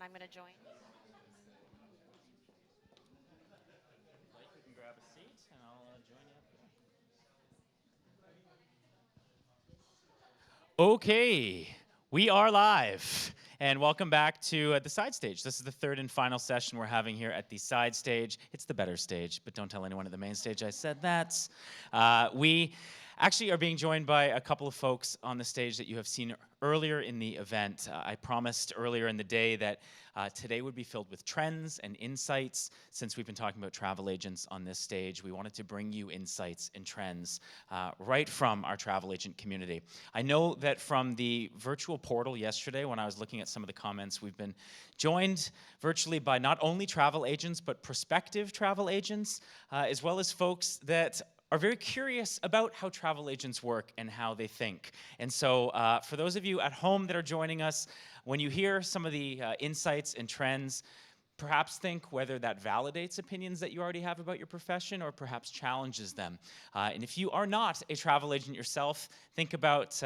and I'm going to join. Like, you can grab a seat, and I'll join you up here. Okay, we are live, and welcome back to the side stage. This is the third and final session we're having here at the side stage. It's the better stage, but don't tell anyone at the main stage I said that. We actually are being joined by a couple of folks on the stage that you have seen earlier in the event. I promised earlier in the day that today would be filled with trends and insights. Since we've been talking about travel agents on this stage, we wanted to bring you insights and trends right from our travel agent community. I know that from the virtual portal yesterday, when I was looking at some of the comments, we've been joined virtually by not only travel agents, but prospective travel agents, as well as folks that are very curious about how travel agents work and how they think. And so for those of you at home that are joining us, when you hear some of the insights and trends, perhaps think whether that validates opinions that you already have about your profession or perhaps challenges them. And if you are not a travel agent yourself, think about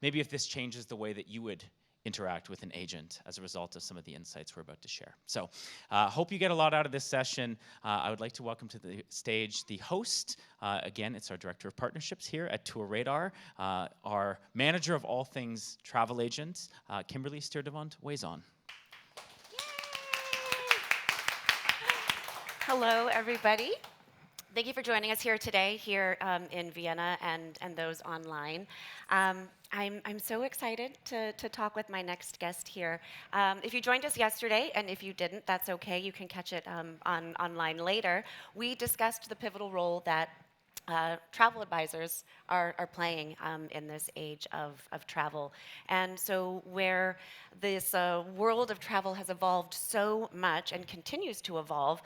maybe if this changes the way that you would interact with an agent as a result of some of the insights we're about to share. So hope you get a lot out of this session. I would like to welcome to the stage the host. Again, it's our Director of Partnerships here at TourRadar, our manager of all things travel agents, Kimberly Stirdivant Wason. Hello, everybody. Thank you for joining us here today, here in Vienna and those online. I'm so excited to talk with my next guest here. If you joined us yesterday, and if you didn't, that's okay. You can catch it online later. We discussed the pivotal role that travel advisors are playing in this age of travel. And so where this world of travel has evolved so much and continues to evolve,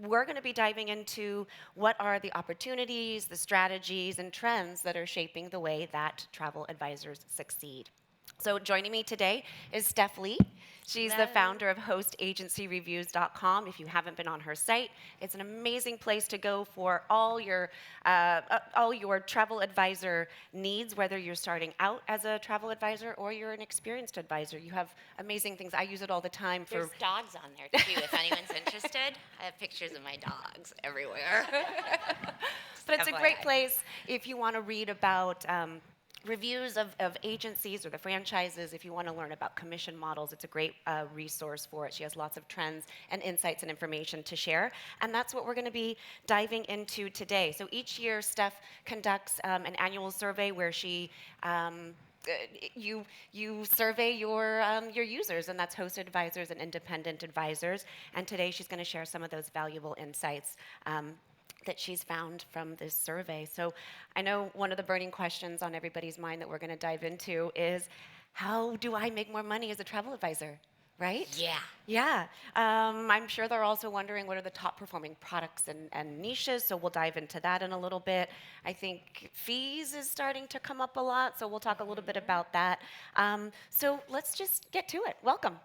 we're going to be diving into what are the opportunities, the strategies, and trends that are shaping the way that travel advisors succeed. So joining me today is Steph Lee. She's the founder of hostagencyreviews.com. If you haven't been on her site, it's an amazing place to go for all your travel advisor needs, whether you're starting out as a travel advisor or you're an experienced advisor. You have amazing things. I use it all the time for... There's dogs on there, too, if anyone's interested. I have pictures of my dogs everywhere. But it's a great place if you want to read about... reviews of agencies or the franchises. If you want to learn about commission models, it's a great resource for it. She has lots of trends and insights and information to share, and that's what we're going to be diving into today. So each year, Steph conducts an annual survey where she you survey your users, and that's host advisors and independent advisors. And today, she's going to share some of those valuable insights that she's found from this survey. So I know one of the burning questions on everybody's mind that we're going to dive into is, how do I make more money as a travel advisor? Right? Yeah. Yeah. I'm sure they're also wondering what are the top performing products and niches, so we'll dive into that in a little bit. I think fees is starting to come up a lot, so we'll talk a little bit about that. So let's just get to it. Welcome.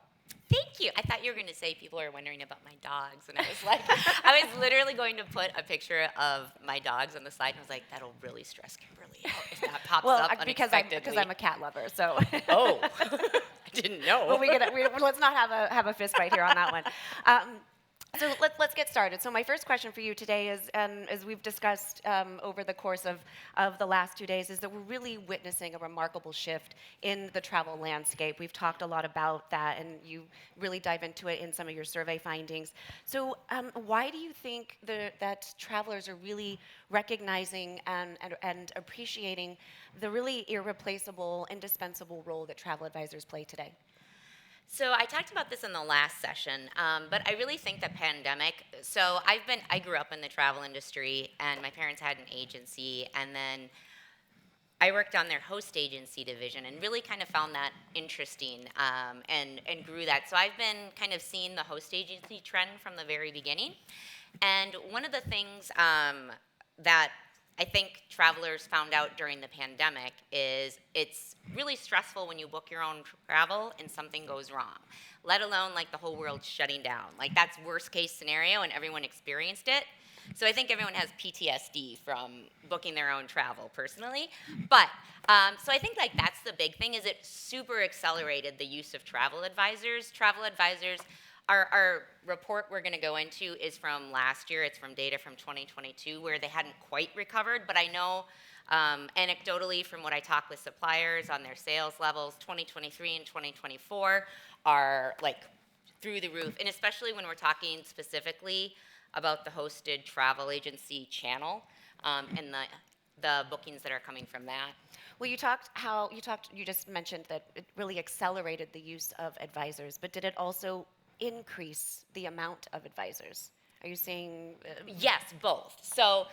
Thank you. I thought you were going to say people are wondering about my dogs, and I was like, I was literally going to put a picture of my dogs on the slide, and I was like, that'll really stress Kimberly out if that pops up unexpectedly. Because I'm a cat lover, so. Oh, I didn't know. Well, let's not have a fist fight here on that one. So let's get started. So my first question for you today is, as we've discussed over the course of the last 2 days, is that we're really witnessing a remarkable shift in the travel landscape. We've talked a lot about that, and you really dive into it in some of your survey findings. So why do you think that travelers are really recognizing and appreciating the really irreplaceable, indispensable role that travel advisors play today? So I talked about this in the last session, but I really think the pandemic, so I grew up in the travel industry, and my parents had an agency, and then I worked on their host agency division and really kind of found that interesting and grew that. So I've been kind of seeing the host agency trend from the very beginning. And one of the things that I think travelers found out during the pandemic is it's really stressful when you book your own travel and something goes wrong, let alone like the whole world shutting down. Like that's worst case scenario, and everyone experienced it. So I think everyone has PTSD from booking their own travel personally. But so I think like that's the big thing is it super accelerated the use of travel advisors. Travel advisors, our report we're going to go into is from last year. It's from data from 2022 where they hadn't quite recovered. But I know anecdotally from what I talk with suppliers on their sales levels, 2023 and 2024 are like through the roof. And especially when we're talking specifically about the hosted travel agency channel and the bookings that are coming from that. Well, you just mentioned that it really accelerated the use of advisors, but did it also increase the amount of advisors? Are you seeing? Yes, both. So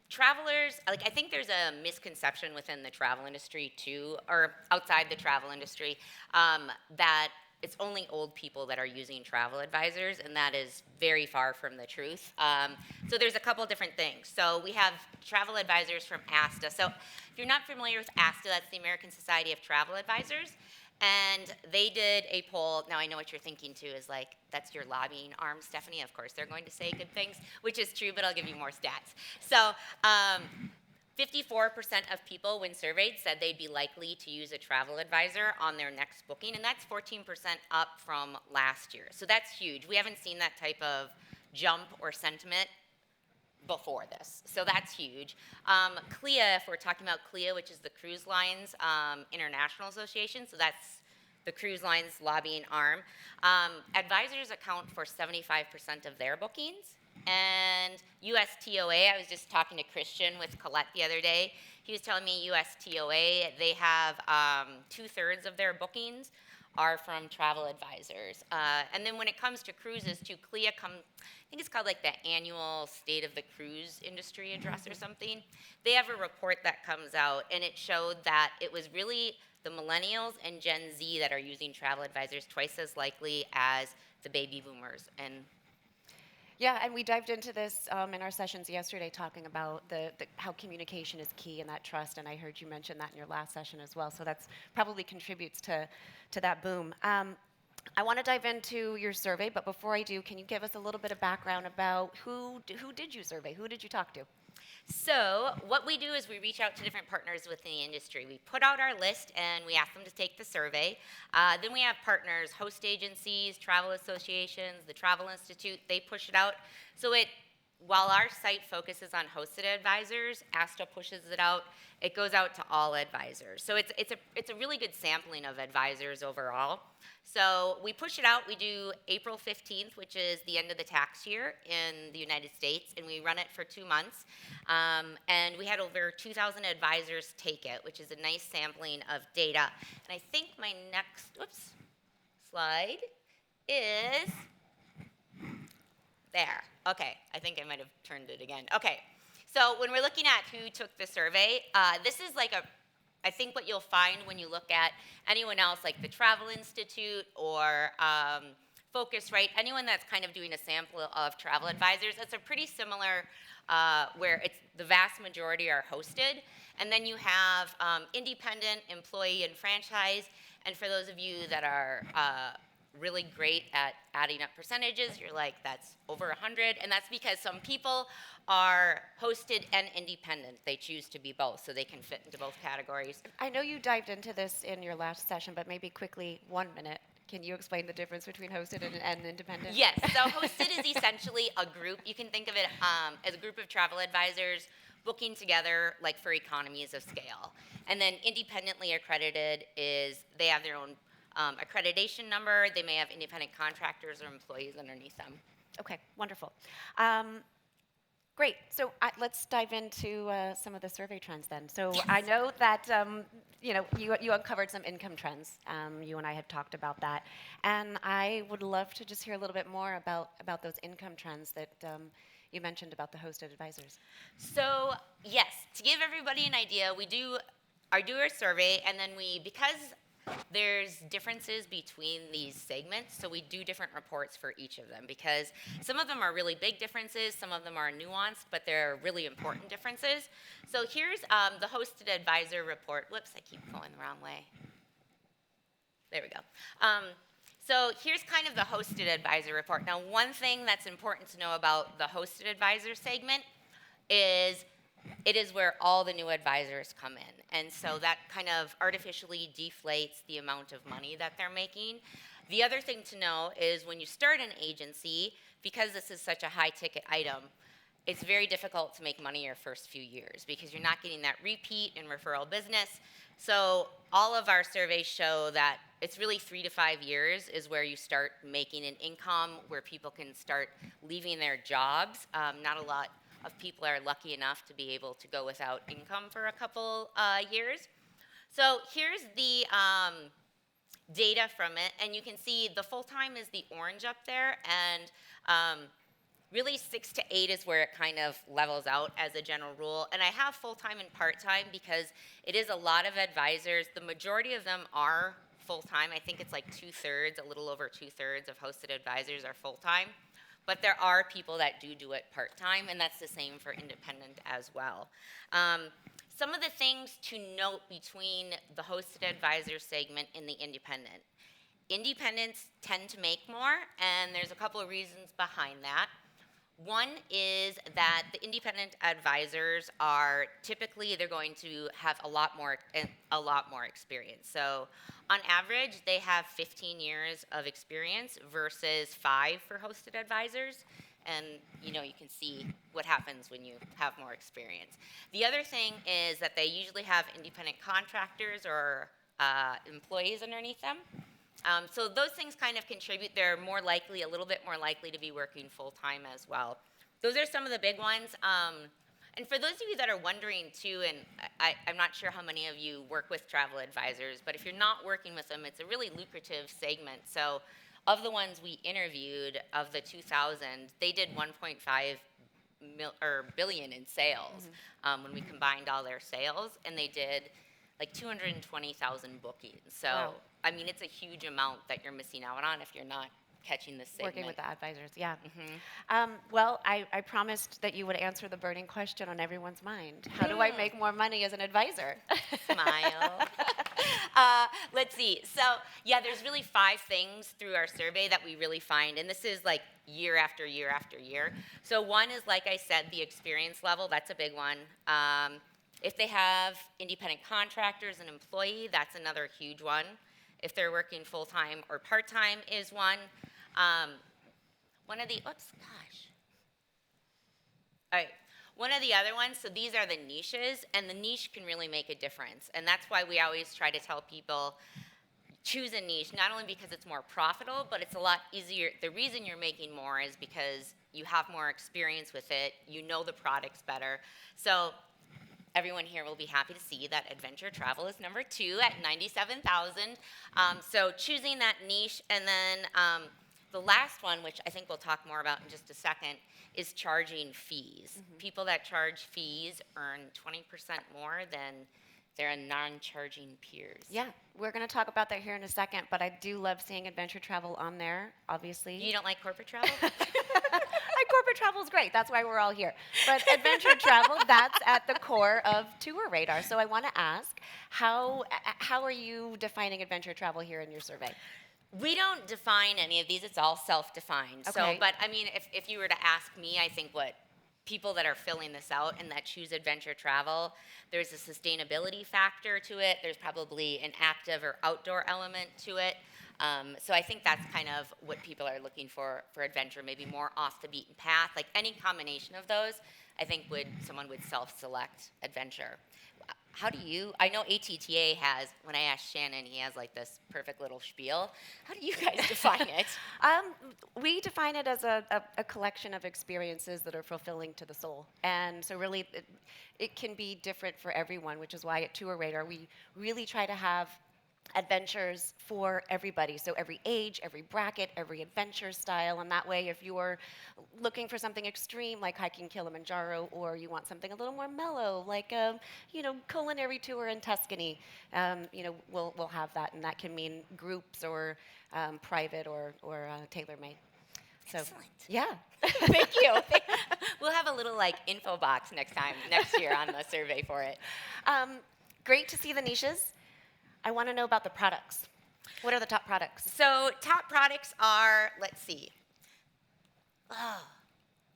travelers, like I think there's a misconception within the travel industry too, or outside the travel industry, that it's only old people that are using travel advisors, and that is very far from the truth. So there's a couple different things. So we have travel advisors from ASTA. So if you're not familiar with ASTA, that's the American Society of Travel Advisors. And they did a poll. Now I know what you're thinking too is like, that's your lobbying arm, Stephanie. Of course, they're going to say good things, which is true, but I'll give you more stats. So 54% of people, when surveyed, said they'd be likely to use a travel advisor on their next booking, and that's 14% up from last year. So that's huge. We haven't seen that type of jump or sentiment before this. So that's huge. CLIA, if we're talking about CLIA, which is the Cruise Lines International Association, so that's the cruise lines lobbying arm, advisors account for 75% of their bookings. And USTOA, I was just talking to Christian with Colette the other day. He was telling me USTOA, they have 2/3 of their bookings are from travel advisors. And then when it comes to cruises, to CLIA, I think it's called like the annual State of the Cruise Industry Address or something. They have a report that comes out, and it showed that it was really the Millennials and Gen Z that are using travel advisors twice as likely as the baby boomers. And Yeah, and we dived into this in our sessions yesterday, talking about how communication is key and that trust. And I heard you mention that in your last session as well. So that's probably contributes to that boom. I want to dive into your survey, but before I do, can you give us a little bit of background about who did you survey? Who did you talk to? so what we do is we reach out to different partners within the industry. We put out our list and we ask them to take the survey. Then we have partners, host agencies, travel associations, the Travel Institute. They push it out. So while our site focuses on hosted advisors, ASTA pushes it out. It goes out to all advisors. So it's a really good sampling of advisors overall. So we push it out. We do April 15th, which is the end of the tax year in the United States, and we run it for 2 months. And we had over 2,000 advisors take it, which is a nice sampling of data. And I think my next slide is there. Okay, I think I might have turned it again. Okay, so when we're looking at who took the survey, this is like I think what you'll find when you look at anyone else, like the Travel Institute or Focusrite, anyone that's kind of doing a sample of travel advisors, it's a pretty similar where it's the vast majority are hosted. And then you have independent, employee, and franchise. And for those of you that are really great at adding up percentages, you're like, that's over 100. And that's because some people are hosted and independent. They choose to be both, so they can fit into both categories. I know you dived into this in your last session, but maybe quickly, 1 minute. Can you explain the difference between hosted and independent? Yes, so hosted is essentially a group. You can think of it as a group of travel advisors booking together like for economies of scale. And then independently accredited is they have their own accreditation number. They may have independent contractors or employees underneath them. Okay, wonderful. Great. So let's dive into some of the survey trends then. So Yes. I know that you uncovered some income trends. You and I had talked about that, and I would love to just hear a little bit more about those income trends that you mentioned about the hosted advisors. So yes, to give everybody an idea, we do our survey, and then because there's differences between these segments, so we do different reports for each of them because some of them are really big differences, some of them are nuanced, but they're really important differences. So here's the hosted advisor report. Whoops, I keep going the wrong way. There we go. So here's kind of the hosted advisor report. Now, one thing that's important to know about the hosted advisor segment is it is where all the new advisors come in. And so that kind of artificially deflates the amount of money that they're making. The other thing to know is when you start an agency, because this is such a high ticket item, it's very difficult to make money your first few years because you're not getting that repeat and referral business. So all of our surveys show that it's really 3 to 5 years is where you start making an income, where people can start leaving their jobs. Not a lot of people are lucky enough to be able to go without income for a couple years. So here's the data from it, and you can see the full-time is the orange up there, and really 6 to 8 is where it kind of levels out as a general rule. And I have full-time and part-time because it is a lot of advisors. The majority of them are full-time. I think it's like 2/3, a little over 2/3 of hosted advisors are full-time. But there are people that do it part-time, and that's the same for independent as well. Some of the things to note between the hosted advisor segment and the independent. Independents tend to make more, and there's a couple of reasons behind that. One is that the independent advisors are typically they're going to have a lot more experience. So on average, they have 15 years of experience versus 5 for hosted advisors. And you can see what happens when you have more experience. The other thing is that they usually have independent contractors or employees underneath them. So those things kind of contribute. They're a little bit more likely to be working full-time as well. Those are some of the big ones. And for those of you that are wondering too, and I'm not sure how many of you work with travel advisors, but if you're not working with them, it's a really lucrative segment. So of the ones we interviewed, of the 2,000, they did 1.5 billion in sales when we combined all their sales, and they did like 220,000 bookings. So, wow. I mean, it's a huge amount that you're missing out on if you're not catching this segment. Working with the advisors, yeah. Well, I promised that you would answer the burning question on everyone's mind. How do I make more money as an advisor? Smile. Let's see. So, yeah, there's really 5 things through our survey that we really find, and this is like year after year after year. So one is, like I said, the experience level. That's a big one. If they have independent contractors and employee, that's another huge one. If they're working full-time or part-time is one. One of the other ones, so these are the niches, and the niche can really make a difference. And that's why we always try to tell people, choose a niche, not only because it's more profitable, but it's a lot easier. The reason you're making more is because you have more experience with it, you know the products better. So everyone here will be happy to see that adventure travel is number 2 at 97,000. So choosing that niche, and then the last one, which I think we'll talk more about in just a second, is charging fees. People that charge fees earn 20% more than their non-charging peers. Yeah, we're going to talk about that here in a second, but I do love seeing adventure travel on there, obviously. You don't like corporate travel? Corporate travel is great. That's why we're all here. But adventure travel, that's at the core of TourRadar. So I want to ask, how are you defining adventure travel here in your survey? We don't define any of these. It's all self-defined. Okay. So, but I mean, if you were to ask me, I think what people that are filling this out and that choose adventure travel, there's a sustainability factor to it. There's probably an active or outdoor element to it. So I think that's kind of what people are looking for adventure, maybe more off the beaten path. Like any combination of those, I think someone would self-select adventure. How do you, I know ATTA has, when I asked Shannon, he has like this perfect little spiel. How do you guys define it? We define it as a collection of experiences that are fulfilling to the soul. And so really, it can be different for everyone, which is why at TourRadar, we really try to have adventures for everybody. So every age, every bracket, every adventure style. And that way, if you're looking for something extreme like hiking Kilimanjaro, or you want something a little more mellow like a culinary tour in Tuscany, we'll have that. And that can mean groups or private or tailor-made. So, excellent. Yeah. Thank you. We'll have a little like info box next year on the survey for it. Great to see the niches. I want to know about the products. What are the top products? So top products are, let's see. Oh,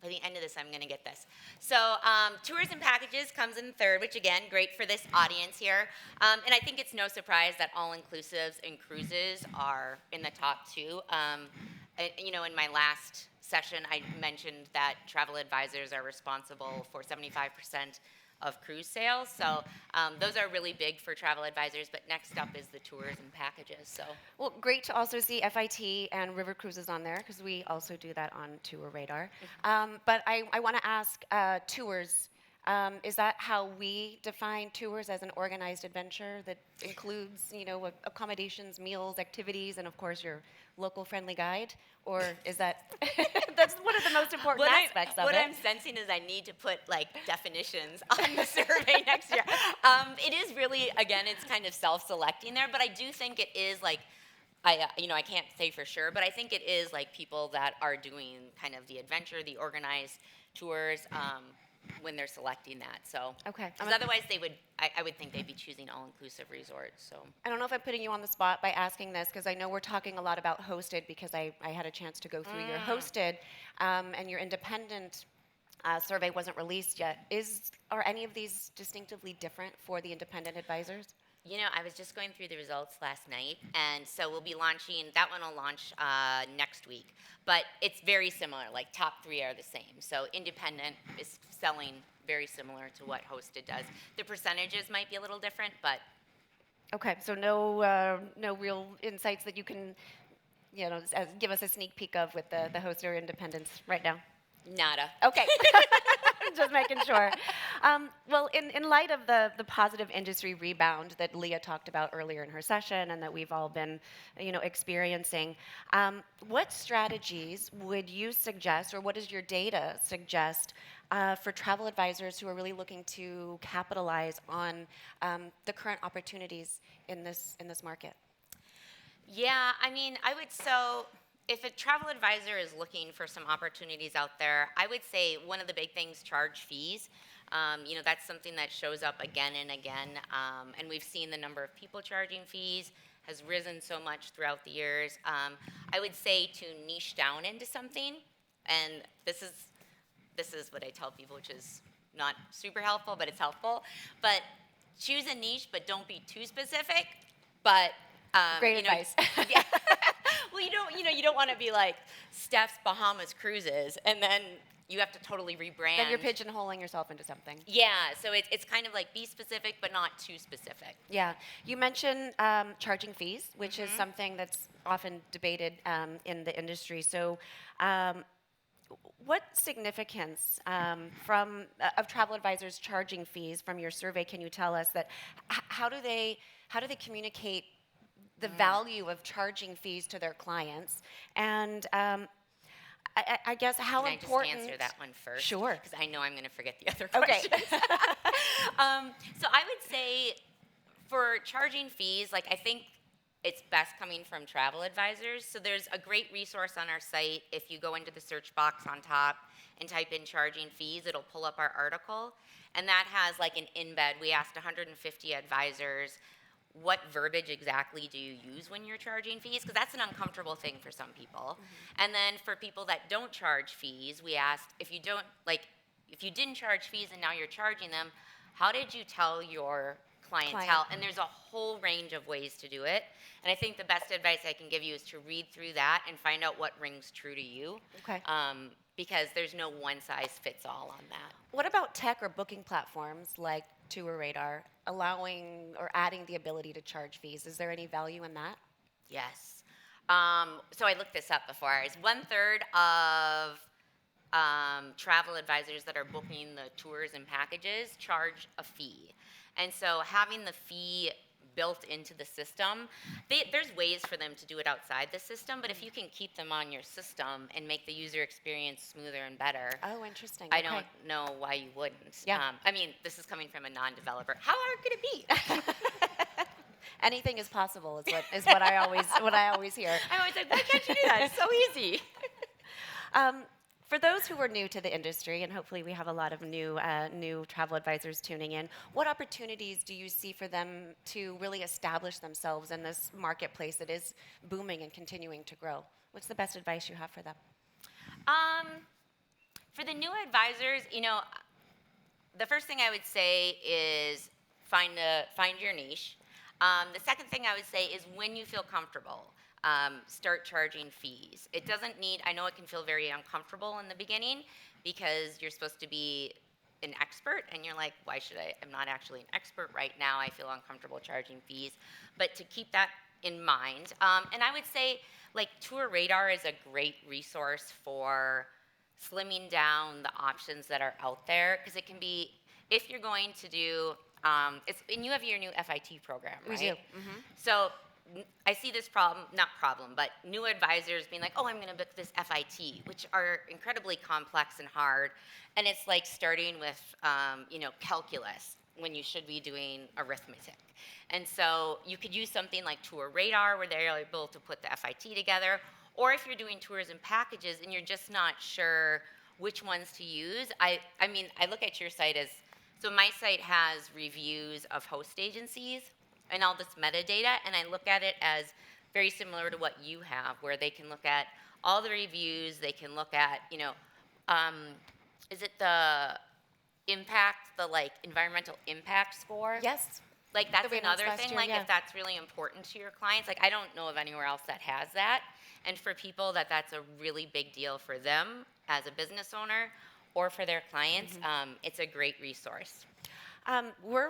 by the end of this, I'm going to get this. So tours and packages comes in third, which again, great for this audience here. And I think it's no surprise that all-inclusives and cruises are in the top two. In my last session, I mentioned that travel advisors are responsible for 75% of cruise sales. So those are really big for travel advisors. But next up is the tours and packages. So Well, great to also see FIT and River Cruises on there because we also do that on TourRadar. But I want to ask tours. Is that how we define tours, as an organized adventure that includes, accommodations, meals, activities, and of course your local friendly guide? Or is that that's one of the most important aspects of it? What I'm sensing is I need to put like definitions on the survey next year. It is really, again, it's kind of self-selecting there, but I do think it is like, I can't say for sure, but I think it is like people that are doing kind of the adventure, the organized tours, when they're selecting that. So, Okay. because otherwise I would think they'd be choosing all-inclusive resorts. So, I don't know if I'm putting you on the spot by asking this because I know we're talking a lot about hosted because I had a chance to go through your hosted and your independent survey wasn't released yet. Are any of these distinctively different for the independent advisors? I was just going through the results last night, and so we'll be launching, that one will launch next week. But it's very similar, like top three are the same. So independent is selling very similar to what hosted does. The percentages might be a little different, but. Okay, so no real insights that you can, give us a sneak peek of with the hosted or independents right now? Nada. Okay. Just making sure. Well, in light of the positive industry rebound that Leah talked about earlier in her session and that we've all been, experiencing, what strategies would you suggest, or what does your data suggest for travel advisors who are really looking to capitalize on the current opportunities in this market? Yeah, if a travel advisor is looking for some opportunities out there, I would say one of the big things, charge fees. That's something that shows up again and again, and we've seen the number of people charging fees has risen so much throughout the years. I would say to niche down into something, and this is what I tell people, which is not super helpful, but it's helpful. But choose a niche, but don't be too specific. But Great advice. Yeah. Well, you don't want to be like Steph's Bahamas Cruises, and then you have to totally rebrand. Then you're pigeonholing yourself into something. Yeah, so it's kind of like be specific, but not too specific. Yeah. You mentioned charging fees, which is something that's often debated in the industry. So what significance of travel advisors charging fees from your survey can you tell us that how do they communicate the value of charging fees to their clients? And I guess how Can important. I just answer that one first? Sure. Because I know I'm going to forget the other questions. Okay. So I would say for charging fees, I think it's best coming from travel advisors. So there's a great resource on our site. If you go into the search box on top and type in charging fees, it'll pull up our article. And that has an embed. We asked 150 advisors, what verbiage exactly do you use when you're charging fees? Because that's an uncomfortable thing for some people. And then for people that don't charge fees, we asked, if you didn't charge fees and now you're charging them, how did you tell your clientele? And there's a whole range of ways to do it. And I think the best advice I can give you is to read through that and find out what rings true to you. Okay. Because there's no one size fits all on that. What about tech or booking platforms like TourRadar allowing or adding the ability to charge fees? Is there any value in that? Yes. So I looked this up before. It's 1/3 of travel advisors that are booking the tours and packages charge a fee. And so having the fee built into the system, there's ways for them to do it outside the system, but if you can keep them on your system and make the user experience smoother and better. Oh, interesting. I Okay. don't know why you wouldn't. Yeah. This is coming from a non-developer. How hard could it be? Anything is possible is what I always hear. I'm always like, why can't you do that? It's so easy. For those who are new to the industry, and hopefully we have a lot of new travel advisors tuning in, what opportunities do you see for them to really establish themselves in this marketplace that is booming and continuing to grow? What's the best advice you have for them? For the new advisors, the first thing I would say is find your niche. The second thing I would say is when you feel comfortable, start charging fees. It doesn't need, I know it can feel very uncomfortable in the beginning because you're supposed to be an expert and you're like, why should I? I'm not actually an expert right now. I feel uncomfortable charging fees. But to keep that in mind, and I would say like TourRadar is a great resource for slimming down the options that are out there because it can be, if you're going to do, and you have your new FIT program, right? We do. Mm-hmm. So I see this not problem, but new advisors being like, oh, I'm going to book this FIT, which are incredibly complex and hard. And it's like starting with, calculus when you should be doing arithmetic. And so you could use something like TourRadar where they're able to put the FIT together. Or if you're doing tours and packages and you're just not sure which ones to use, I look at your site as, so my site has reviews of host agencies and all this metadata, and I look at it as very similar to what you have, where they can look at all the reviews, they can look at, is it the impact, the like environmental impact score? Yes. Like that's That we announced another last thing, year, like yeah. if that's really important to your clients, like I don't know of anywhere else that has that. And for people that's a really big deal for them as a business owner or for their clients, it's a great resource. We're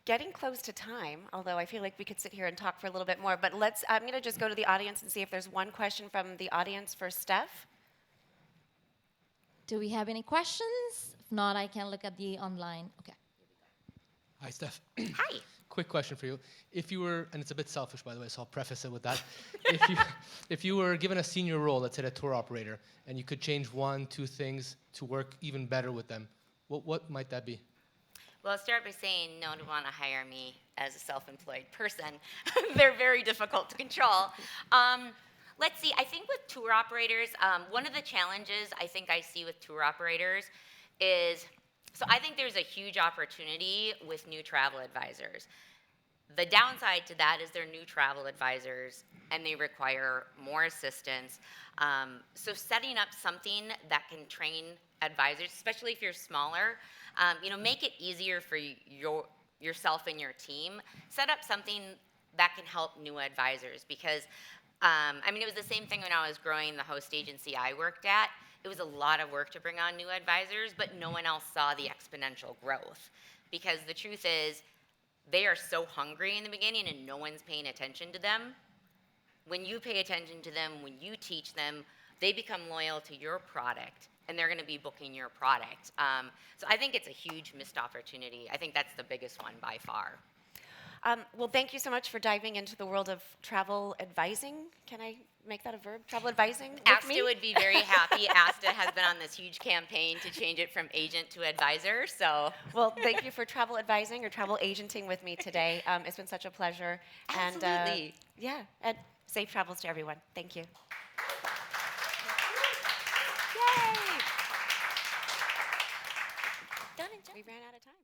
getting close to time, although I feel like we could sit here and talk for a little bit more. But I'm going to just go to the audience and see if there's one question from the audience for Steph. Do we have any questions? If not, I can look at the online. Okay. Hi, Steph. Hi. Quick question for you. If you were, and it's a bit selfish, by the way, so I'll preface it with that. If you were given a senior role, let's say a tour operator, and you could change 1-2 things to work even better with them, what might that be? Well, I'll start by saying no to want to hire me as a self-employed person. They're very difficult to control. Let's see, I think with tour operators, one of the challenges I think I see with tour operators is, so I think there's a huge opportunity with new travel advisors. The downside to that is they're new travel advisors and they require more assistance. So setting up something that can train advisors, especially if you're smaller, make it easier for yourself and your team. Set up something that can help new advisors because, it was the same thing when I was growing the host agency I worked at. It was a lot of work to bring on new advisors, but no one else saw the exponential growth. Because the truth is, they are so hungry in the beginning and no one's paying attention to them. When you pay attention to them, when you teach them, they become loyal to your product and they're going to be booking your product. So I think it's a huge missed opportunity. I think that's the biggest one by far. Well, thank you so much for diving into the world of travel advising. Can I make that a verb? Travel advising with me? Asta would be very happy. Asta has been on this huge campaign to change it from agent to advisor. So, Well, thank you for travel advising or travel agenting with me today. It's been such a pleasure. Absolutely. And safe travels to everyone. Thank you. yay! Done and done. We ran out of time.